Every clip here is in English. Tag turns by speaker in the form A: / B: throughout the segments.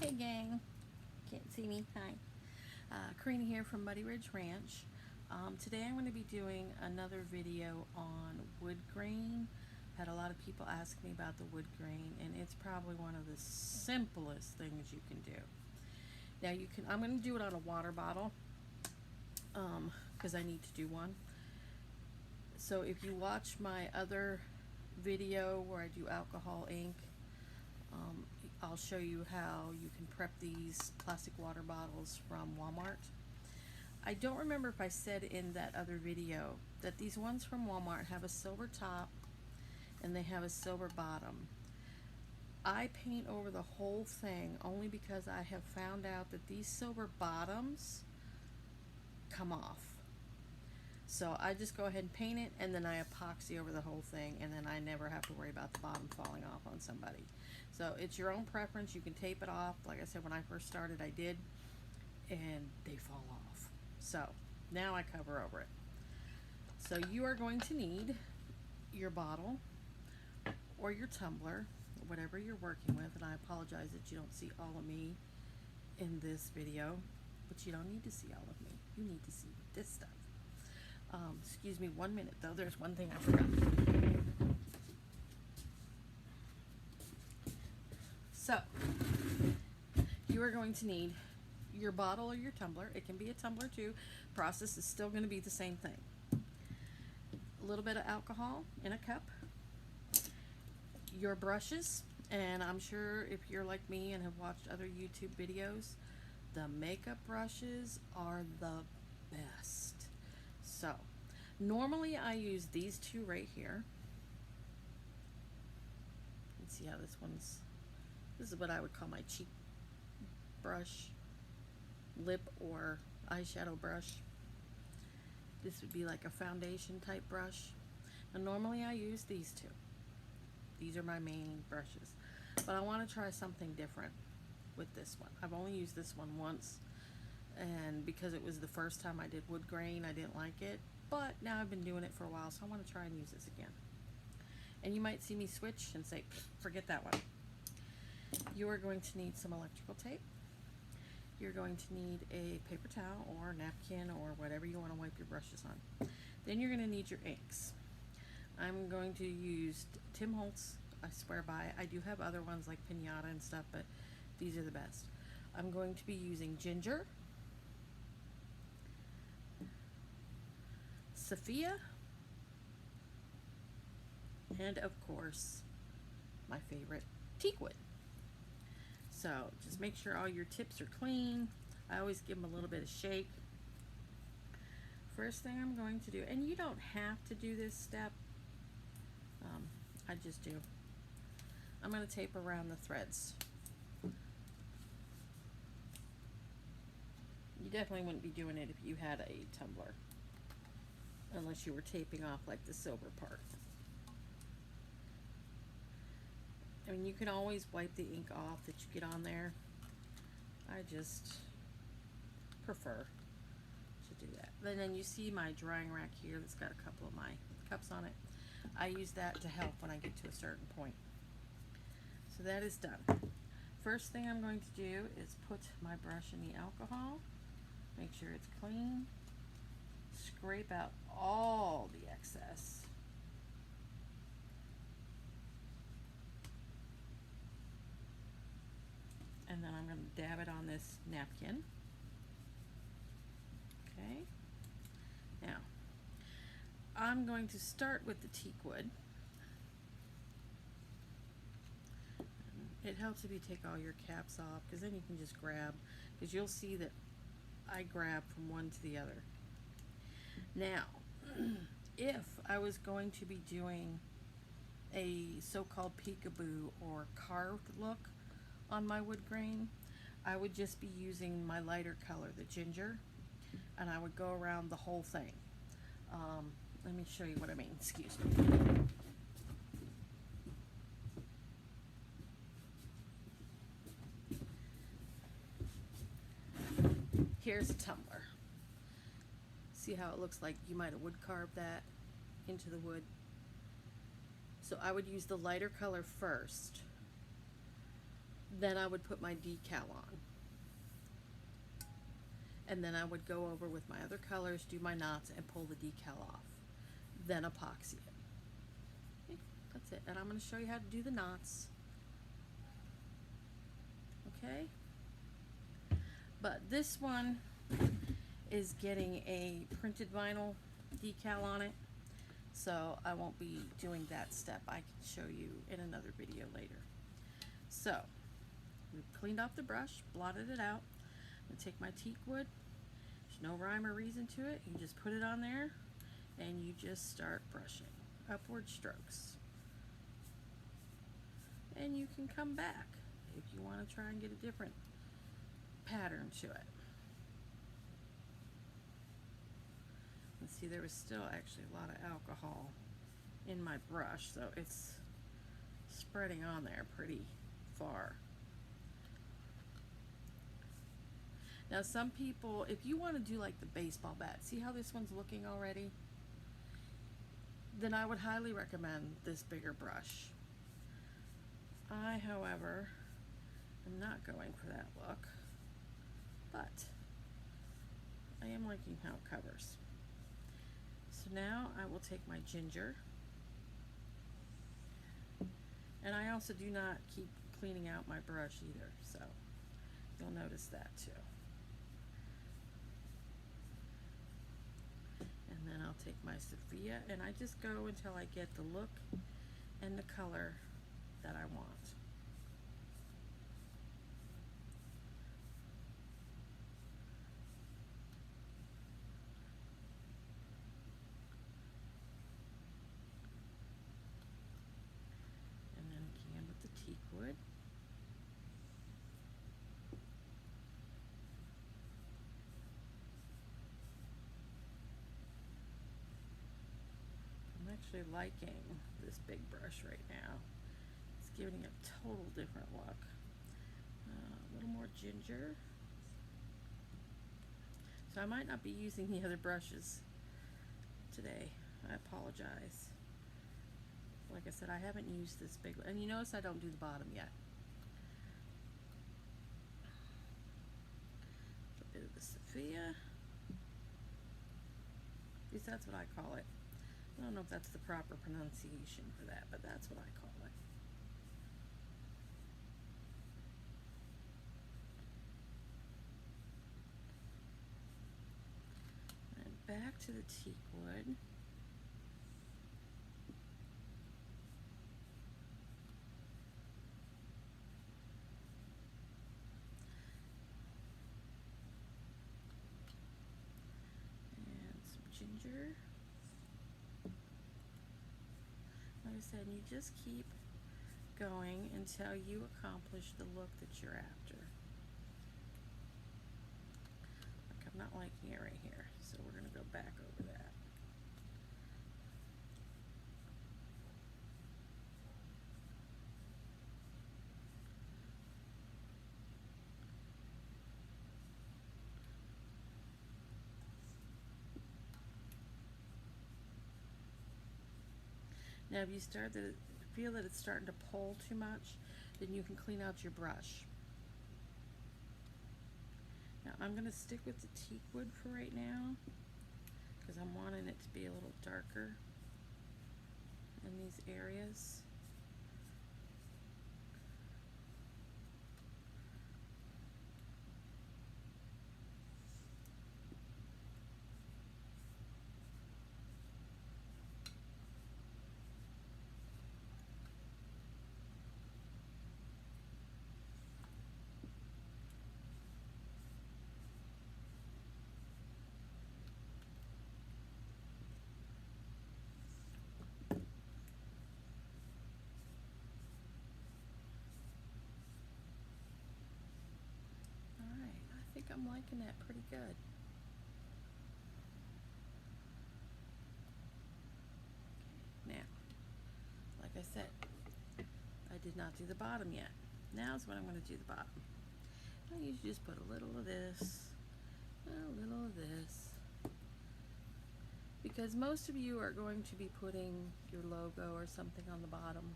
A: Hey gang, can't see me, hi. Karina here from Muddy Ridge Ranch. Today I'm going to be doing another video on wood grain. I've had a lot of people ask me about the wood grain, and it's probably one of the simplest things you can do. Now I'm going to do it on a water bottle because I need to do one. So if you watch my other video where I do alcohol ink, I'll show you how you can prep these plastic water bottles from Walmart. I don't remember if I said in that other video that these ones from Walmart have a silver top and they have a silver bottom. I paint over the whole thing only because I have found out that these silver bottoms come off. So I just go ahead and paint it, and then I epoxy over the whole thing, and then I never have to worry about the bottom falling off on somebody. So it's your own preference. You can tape it off. Like I said, when I first started, I did, and they fall off. So now I cover over it. So you are going to need your bottle or your tumbler, whatever you're working with, and I apologize that you don't see all of me in this video, but you don't need to see all of me. You need to see this stuff. Excuse me 1 minute though, there's one thing I forgot. So, you are going to need your bottle or your tumbler. It can be a tumbler too. Process is still going to be the same thing. A little bit of alcohol in a cup. Your brushes, and I'm sure if you're like me and have watched other YouTube videos, the makeup brushes are the best. So, normally I use these two right here. Let's see how this is what I would call my cheek brush, lip or eyeshadow brush. This would be like a foundation type brush. And normally I use these two. These are my main brushes. But I want to try something different with this one. I've only used this one once, and because it was the first time I did wood grain, I didn't like it, but now I've been doing it for a while, so I want to try and use this again. And you might see me switch and say, forget that one. You are going to need some electrical tape. You're going to need a paper towel or napkin or whatever you want to wipe your brushes on. Then you're going to need your inks. I'm going to use Tim Holtz, I swear by. I do have other ones like Pinata and stuff, but these are the best. I'm going to be using ginger, Sophia, and of course my favorite, teak wood. So just make sure all your tips are clean. I always give them a little bit of shake. First thing I'm going to do, and you don't have to do this step, I just do. I'm going to tape around the threads. You definitely wouldn't be doing it if you had a tumbler, unless you were taping off like the silver part. I mean, you can always wipe the ink off that you get on there. I just prefer to do that. And then you see my drying rack here that's got a couple of my cups on it. I use that to help when I get to a certain point. So that is done. First thing I'm going to do is put my brush in the alcohol. Make sure it's clean. Scrape out all the excess. And then I'm going to dab it on this napkin. Okay. Now, I'm going to start with the teak wood. It helps if you take all your caps off, because then you can just grab, because you'll see that I grab from one to the other. Now, if I was going to be doing a so-called peekaboo or carved look on my wood grain, I would just be using my lighter color, the ginger, and I would go around the whole thing. Let me show you what I mean. Excuse me. Here's a tumbler. See how it looks like you might have wood carved that into the wood? So I would use the lighter color first, Then I would put my decal on. And then I would go over with my other colors, do my knots, and pull the decal off. Then epoxy it. Okay, that's it. And I'm going to show you how to do the knots. Okay? But this one is getting a printed vinyl decal on it, so I won't be doing that step. I can show you in another video later. So, we've cleaned off the brush, blotted it out. I'm going to take my teak wood. There's no rhyme or reason to it. You just put it on there and you just start brushing. Upward strokes. And you can come back if you want to try and get a different pattern to it. And see, there was still actually a lot of alcohol in my brush, so it's spreading on there pretty far. Now some people, if you want to do like the baseball bat, see how this one's looking already? Then I would highly recommend this bigger brush. I, however, am not going for that look, but I am liking how it covers. So now I will take my ginger, and I also do not keep cleaning out my brush either, so you'll notice that too. And then I'll take my Sophia, and I just go until I get the look and the color that I want. And then again with the teak wood. I'm actually liking this big brush right now. It's giving a total different look. A little more ginger. So I might not be using the other brushes today. I apologize. Like I said, I haven't used this big one. And you notice I don't do the bottom yet. A bit of the Sophia. At least that's what I call it. I don't know if that's the proper pronunciation for that, but that's what I call it. And back to the teak wood. And some ginger. Like I said, you just keep going until you accomplish the look that you're after. Like I'm not liking it right here, so we're going to go back over that. Now if you feel that it's starting to pull too much, then you can clean out your brush. Now I'm going to stick with the teak wood for right now because I'm wanting it to be a little darker in these areas. I'm liking that pretty good. Now, like I said, I did not do the bottom yet. Now's when I'm going to do the bottom. I usually just put a little of this, a little of this, because most of you are going to be putting your logo or something on the bottom.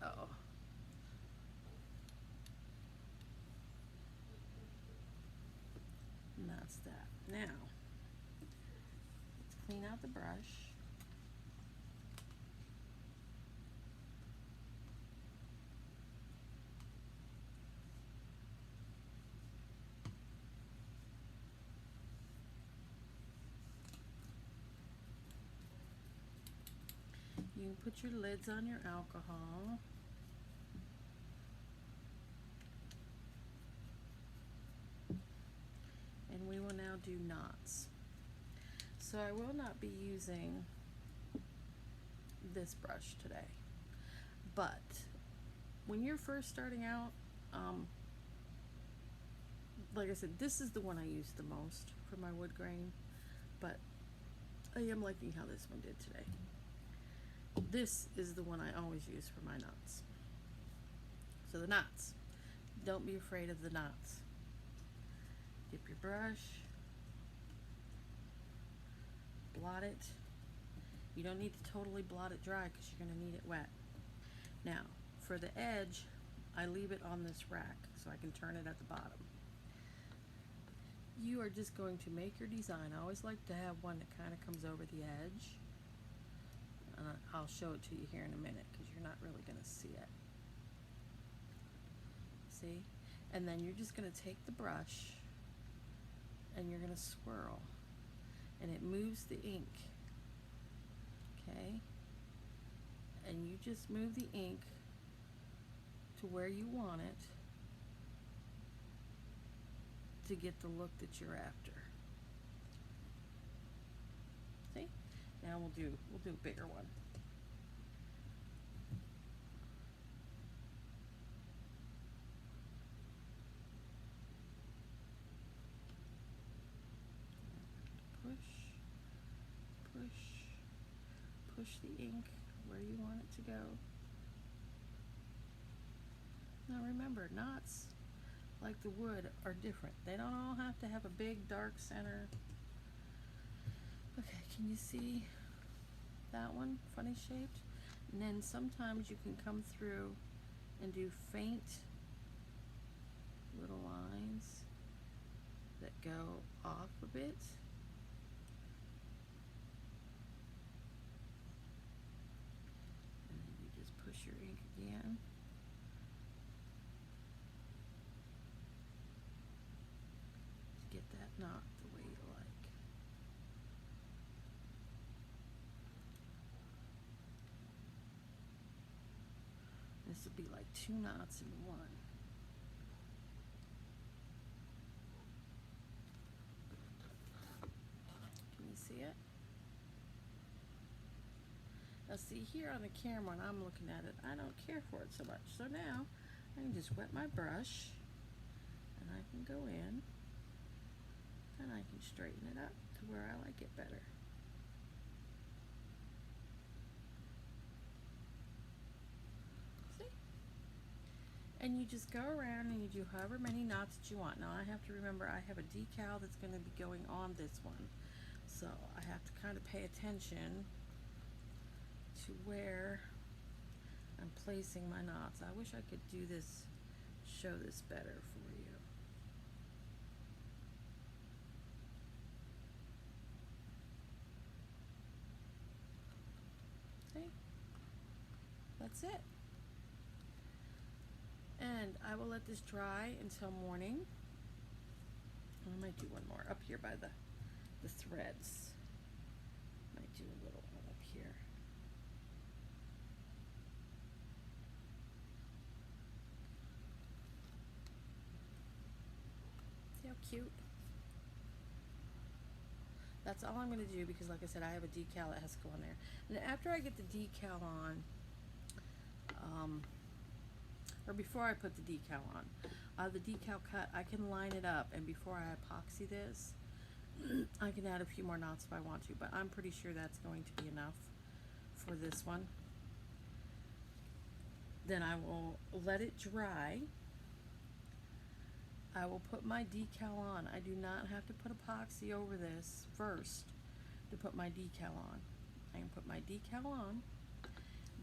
A: Uh-oh. And that's that. Now, let's clean out the brush. You can put your lids on your alcohol. And we will now do knots. So I will not be using this brush today. But when you're first starting out, like I said, this is the one I use the most for my wood grain. But I am liking how this one did today. This is the one I always use for my knots. So the knots. Don't be afraid of the knots. Dip your brush. Blot it. You don't need to totally blot it dry because you're going to need it wet. Now, for the edge, I leave it on this rack so I can turn it at the bottom. You are just going to make your design. I always like to have one that kind of comes over the edge. And I'll show it to you here in a minute because you're not really going to see it. See? And then you're just going to take the brush and you're going to swirl. And it moves the ink. Okay? And you just move the ink to where you want it to get the look that you're after. See? Now we'll do a bigger one. Push the ink where you want it to go. Now remember, knots, like the wood, are different. They don't all have to have a big dark center. Okay, can you see that one? Funny shaped. And then sometimes you can come through and do faint little lines that go off a bit. And then you just push your ink again. To get that knot the way you like. This would be like 2 knots in one. Can you see it? Now see here on the camera when I'm looking at it, I don't care for it so much. So now I can just wet my brush and I can go in and I can straighten it up to where I like it better. And you just go around and you do however many knots that you want. Now I have to remember I have a decal that's going to be going on this one. So I have to kind of pay attention to where I'm placing my knots. I wish I could do this, show this better for you. See? That's it. And I will let this dry until morning. I might do one more up here by the threads. Might do a little one up here. See how cute? That's all I'm going to do because, like I said, I have a decal that has to go on there. And after I get the decal on, or before I put the decal on, the decal cut, I can line it up, and before I epoxy this, I can add a few more knots if I want to, but I'm pretty sure that's going to be enough for this one. Then I will let it dry. I will put my decal on. I do not have to put epoxy over this first to put my decal on. I can put my decal on.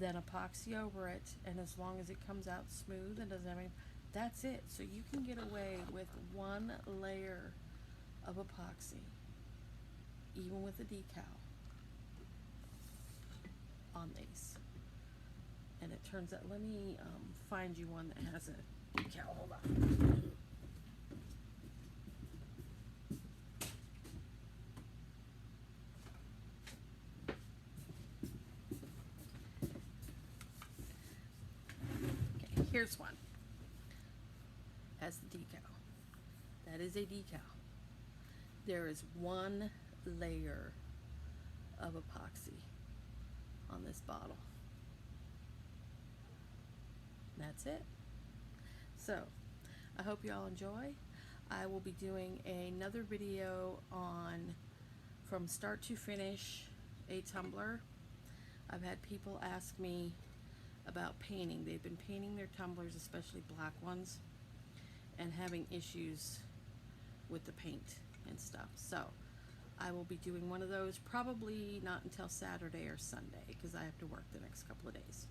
A: then epoxy over it, and as long as it comes out smooth and doesn't have any, that's it. So you can get away with one layer of epoxy, even with a decal on these. And it turns out, let me find you one that has a decal. Hold on. Okay, here's one. As the decal. That is a decal. There is one layer of epoxy on this bottle. That's it. So I hope you all enjoy. I will be doing another video on from start to finish a tumbler. I've had people ask me about painting. They've been painting their tumblers, especially black ones, and having issues with the paint and stuff. So I will be doing one of those probably not until Saturday or Sunday, because I have to work the next couple of days.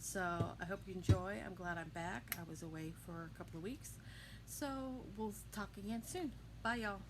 A: So I hope you enjoy. I'm glad I'm back. I was away for a couple of weeks. So we'll talk again soon. Bye, y'all.